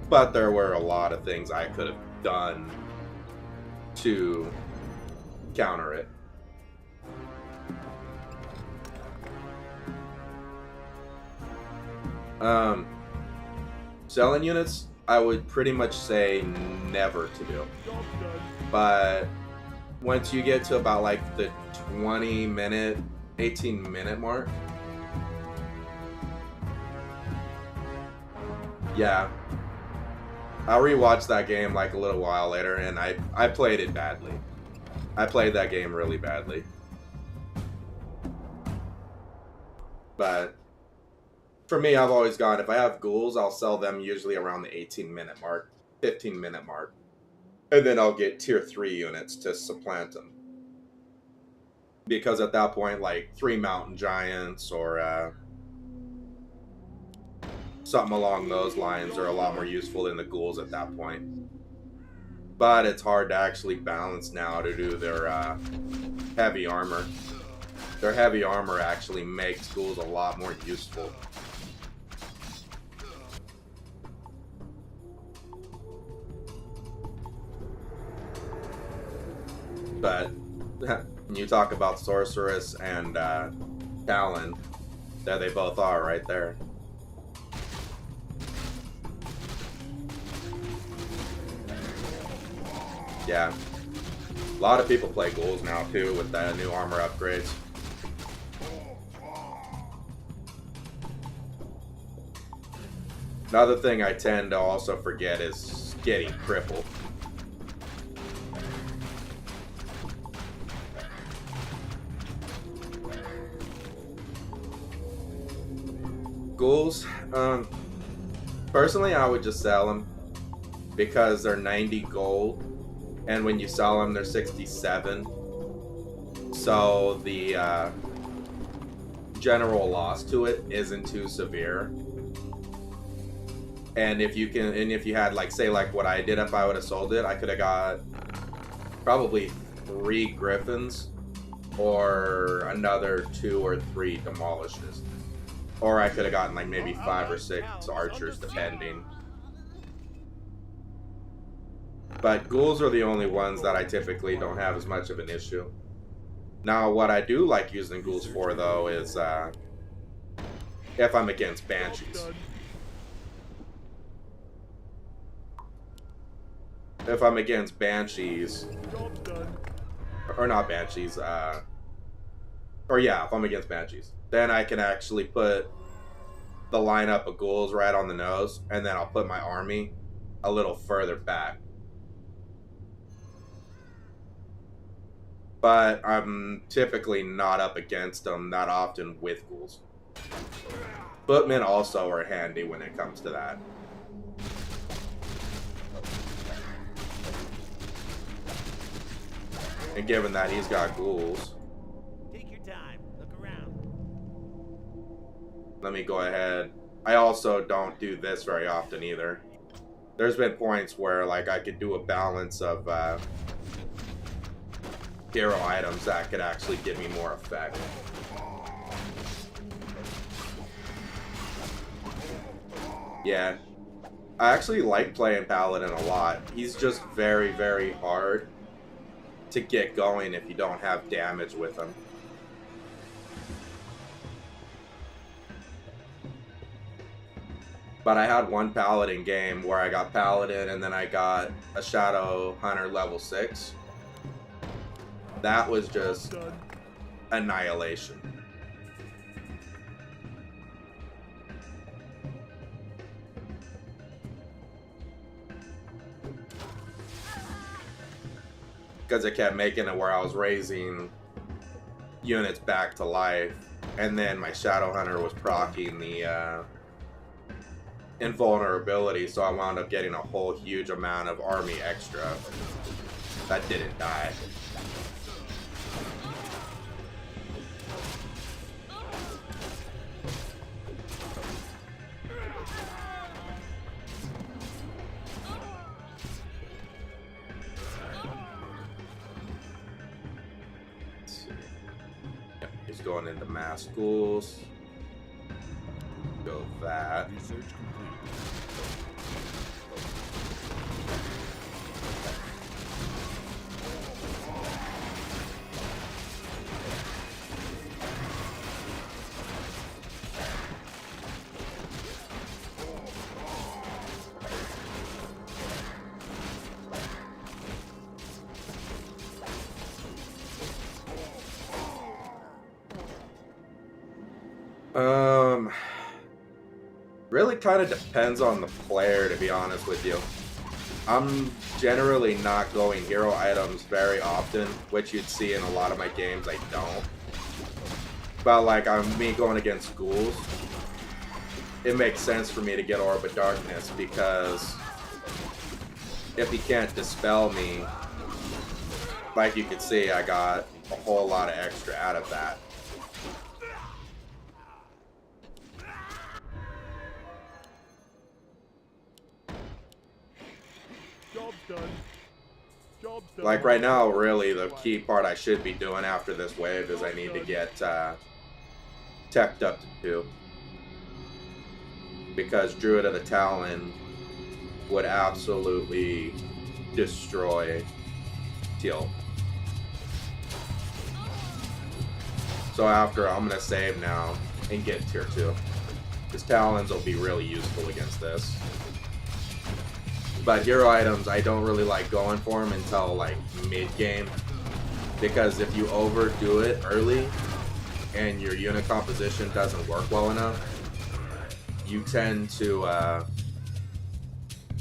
But there were a lot of things I could have done to counter it. Selling units, I would pretty much say never to do. But once you get to about like the 20-minute, 18-minute mark, yeah, I'll rewatch that game like a little while later, and I played it badly. I played that game really badly. But for me, I've always gone, if I have ghouls, I'll sell them usually around the 18-minute mark, 15-minute mark. And then I'll get tier 3 units to supplant them. Because at that point, like 3 mountain giants or something along those lines are a lot more useful than the ghouls at that point. But it's hard to actually balance now to do their heavy armor. Their heavy armor actually makes ghouls a lot more useful. But when you talk about Sorceress and Talon, there they both are right there. Yeah. A lot of people play ghouls now too with the new armor upgrades. Another thing I tend to also forget is getting crippled. Ghouls, personally I would just sell them because they're 90 gold, and when you sell them they're 67, so the general loss to it isn't too severe. And if you had like, say like what I did, if I would have sold it, I could have got probably 3 griffins or another 2 or 3 demolishes. Or I could have gotten like maybe 5 or 6 archers, depending. But ghouls are the only ones that I typically don't have as much of an issue. Now, what I do like using ghouls for, though, is if I'm against banshees. If I'm against banshees, or not banshees, or yeah, if I'm against banshees, then I can actually put the lineup of ghouls right on the nose, and then I'll put my army a little further back. But I'm typically not up against them that often with ghouls. Footmen also are handy when it comes to that. And given that he's got ghouls, take your time, look around. Let me go ahead. I also don't do this very often either. There's been points where like I could do a balance of hero items that could actually give me more effect. Yeah. I actually like playing Paladin a lot. He's just very, very hard to get going if you don't have damage with him. But I had one Paladin game where I got Paladin and then I got a Shadow Hunter level 6. That was just annihilation. Because it kept making it where I was raising units back to life, and then my Shadow Hunter was proccing the invulnerability, so I wound up getting a whole huge amount of army extra that didn't die. He's going into mass schools. Go that. Research complete. Um, really kind of depends on the player, to be honest with you. I'm generally not going hero items very often, which you'd see in a lot of my games. I don't. But like me going against schools, it makes sense for me to get Orb of Darkness because if he can't dispel me, like you can see, I got a whole lot of extra out of that. Job's done. Job's done. Like right now, really, the key part I should be doing after this wave is I need to get teched up to 2. Because Druid of the Talon would absolutely destroy Teal. So after, I'm going to save now and get tier 2. Because Talons will be really useful against this. But hero items, I don't really like going for them until like mid-game. Because if you overdo it early and your unit composition doesn't work well enough, you tend to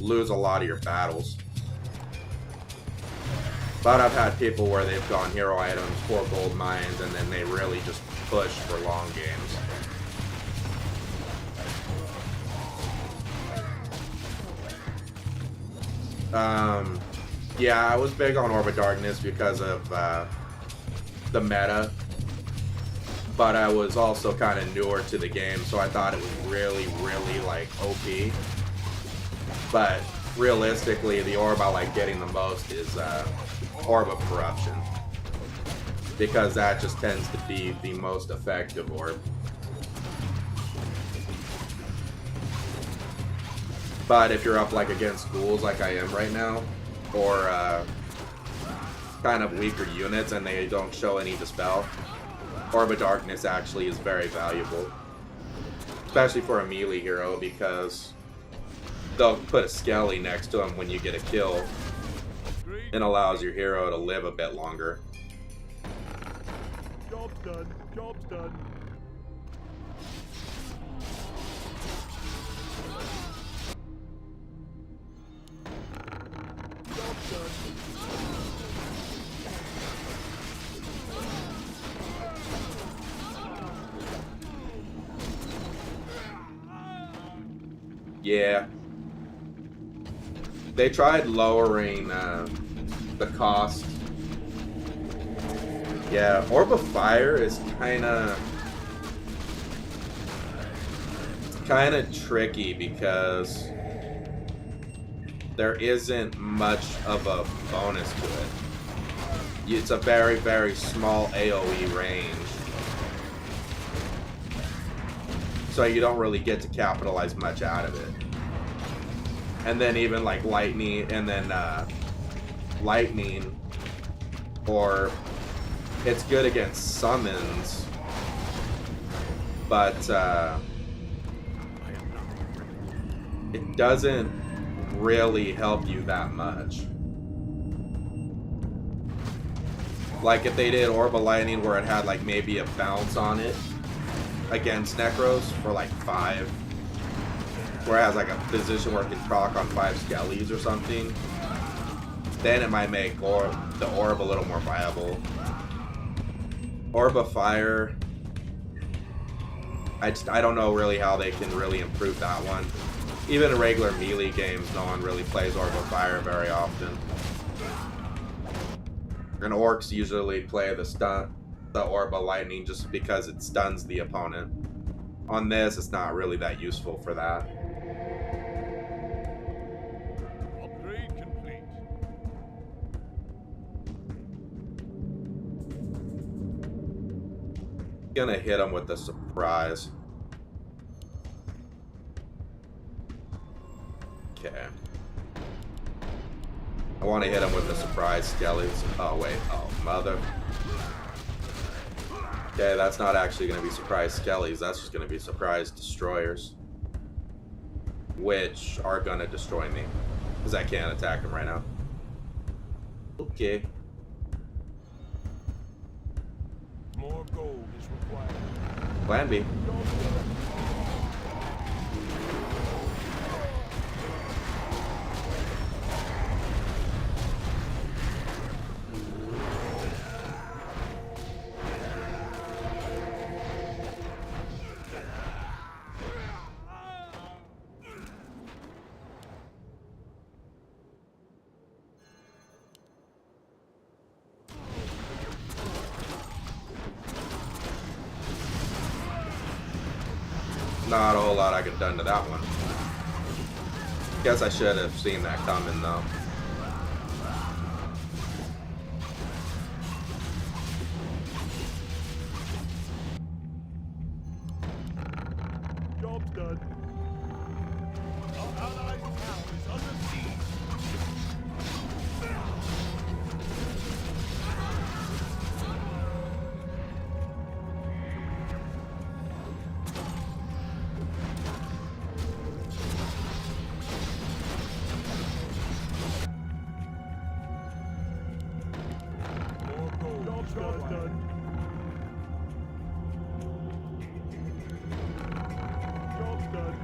lose a lot of your battles. But I've had people where they've gone hero items, 4 gold mines, and then they really just push for long games. Yeah, I was big on Orb of Darkness because of the meta. But I was also kind of newer to the game, so I thought it was really, really, like, OP. But realistically, the orb I like getting the most is Orb of Corruption. Because that just tends to be the most effective orb. But if you're up, like, against schools like I am right now, or kind of weaker units and they don't show any dispel, Orb of Darkness actually is very valuable. Especially for a melee hero, because they'll put a Skelly next to him when you get a kill. It allows your hero to live a bit longer. Job's done. Job's done. Job's done. Yeah. They tried lowering the cost. Yeah, Orb of Fire is kind of tricky because there isn't much of a bonus to it. It's a very, very small AoE range. So you don't really get to capitalize much out of it. And then even like lightning, and then lightning, or it's good against summons, but it doesn't really help you that much. Like if they did Orb of Lightning where it had like maybe a bounce on it against Necros for like 5, where it has like a position where it can proc on 5 Skellies or something, then it might make the orb a little more viable. Orb of Fire, I don't know really how they can really improve that one. Even in regular melee games, no one really plays Orb of Fire very often. And orcs usually play the Orb of Lightning just because it stuns the opponent. On this, it's not really that useful for that. Upgrade complete. Gonna hit him with the surprise. Okay. I want to hit him with the surprise skellies. Oh wait, oh mother. Okay, that's not actually going to be surprise skellies. That's just going to be surprise destroyers, which are going to destroy me because I can't attack them right now. Okay. More gold is required. Plan B. Not a whole lot I could have done to that one. Guess I should have seen that coming though. Job's done. Our allied town is under siege. Job's done. Job's done.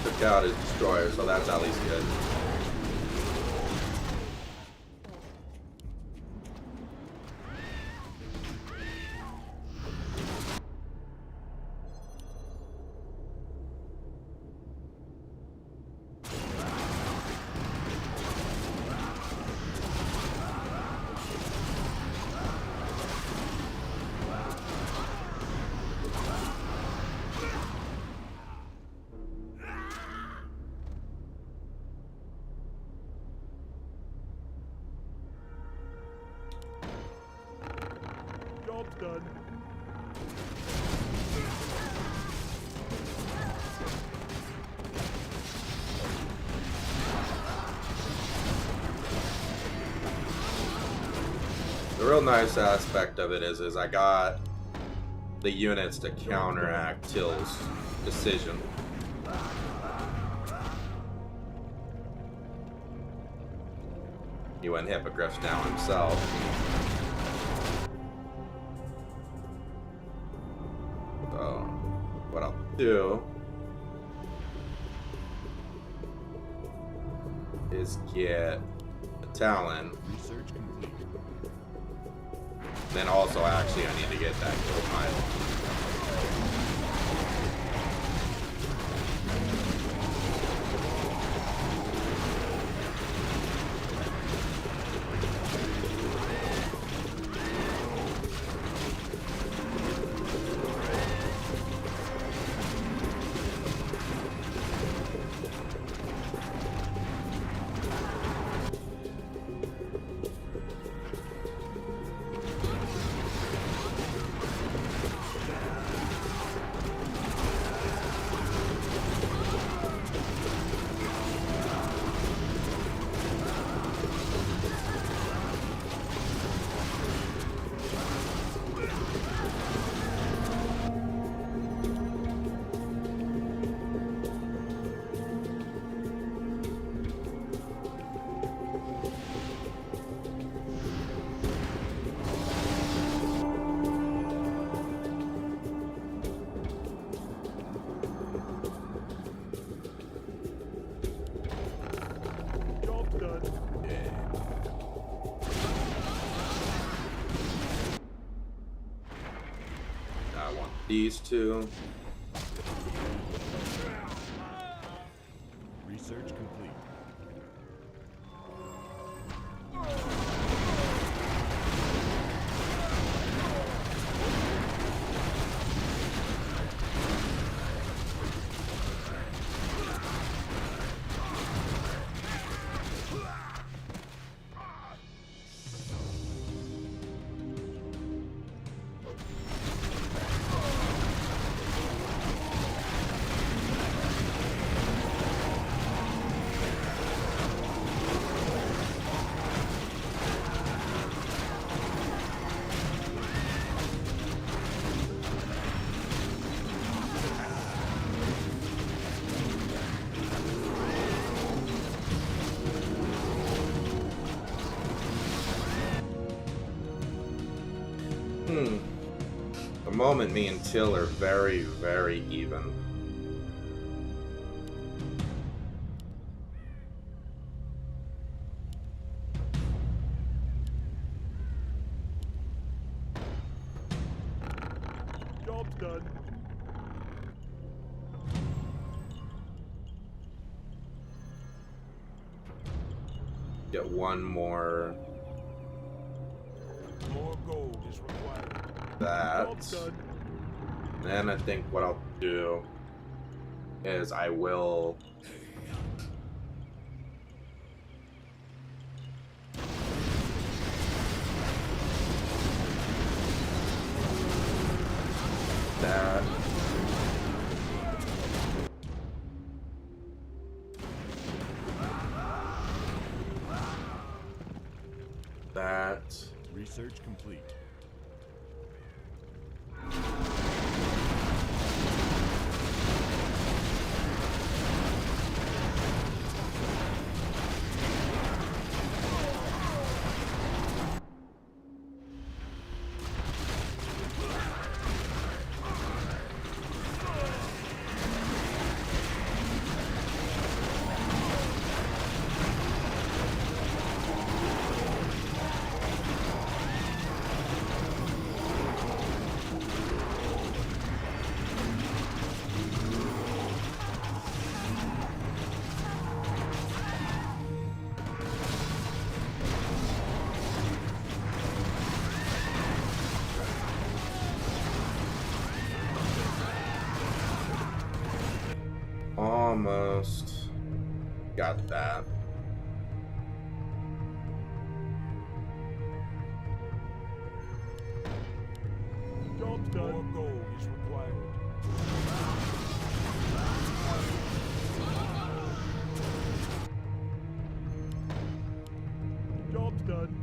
Took out his destroyer, so that's at least good. Job's done. The real nice aspect of it is I got the units to counteract Till's decision. He went hippogriffs now himself. So, what I'll do is get a Talon. Research complete. Then also, actually, I need to get that gold mine. Job's done. I want these two. Research complete. moment, me and Till are very, very even. Job's done. Get one more. More gold is required. Job's That. done. Then I think what I'll do is I will. That. That. Research complete. Almost got that. Job's More done. gold is required. Job's done.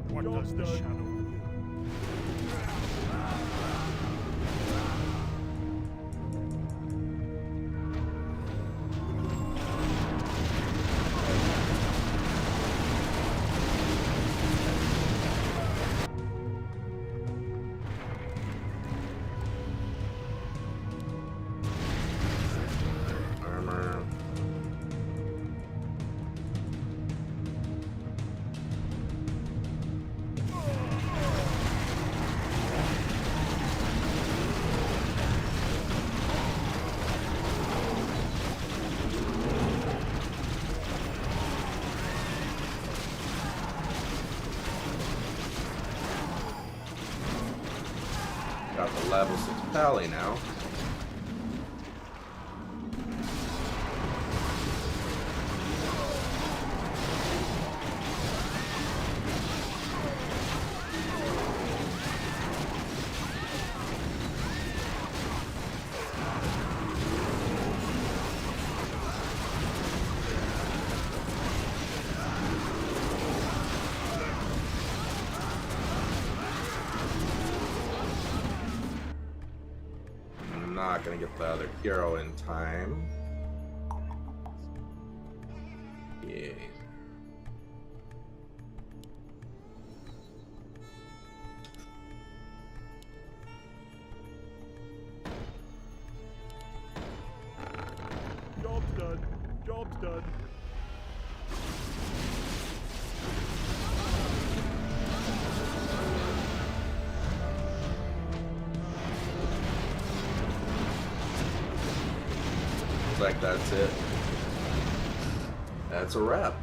What Job's does the done. shadow will? Armor. Got the level 6 pali now. I'm not gonna get the other hero in time. Yeah. Job's done. Job's done. Looks like that's it. That's a wrap.